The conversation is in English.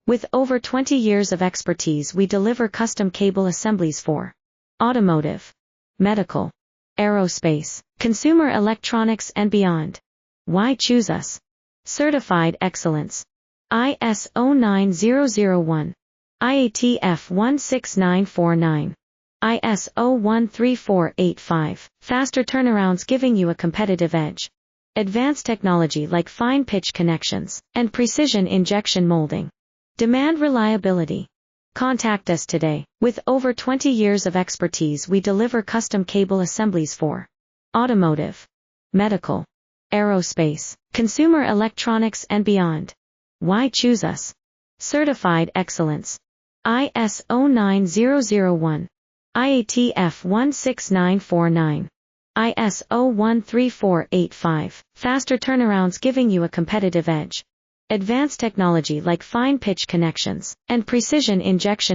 With over 20 years of expertise, we deliver custom cable assemblies for automotive, medical, aerospace, consumer electronics and beyond. Why choose us? Certified excellence. ISO 9001. IATF 16949. ISO 13485. Faster turnarounds giving you a competitive edge. Advanced technology like fine pitch connections and precision injection molding. Demand reliability. Contact us today. With over 20 years of expertise, we deliver custom cable assemblies for automotive, medical, aerospace, consumer electronics and beyond. Why choose us? Certified excellence. ISO 9001. IATF 16949. ISO 13485. Faster turnarounds giving you a competitive edge. Advanced technology like fine pitch connections and precision injection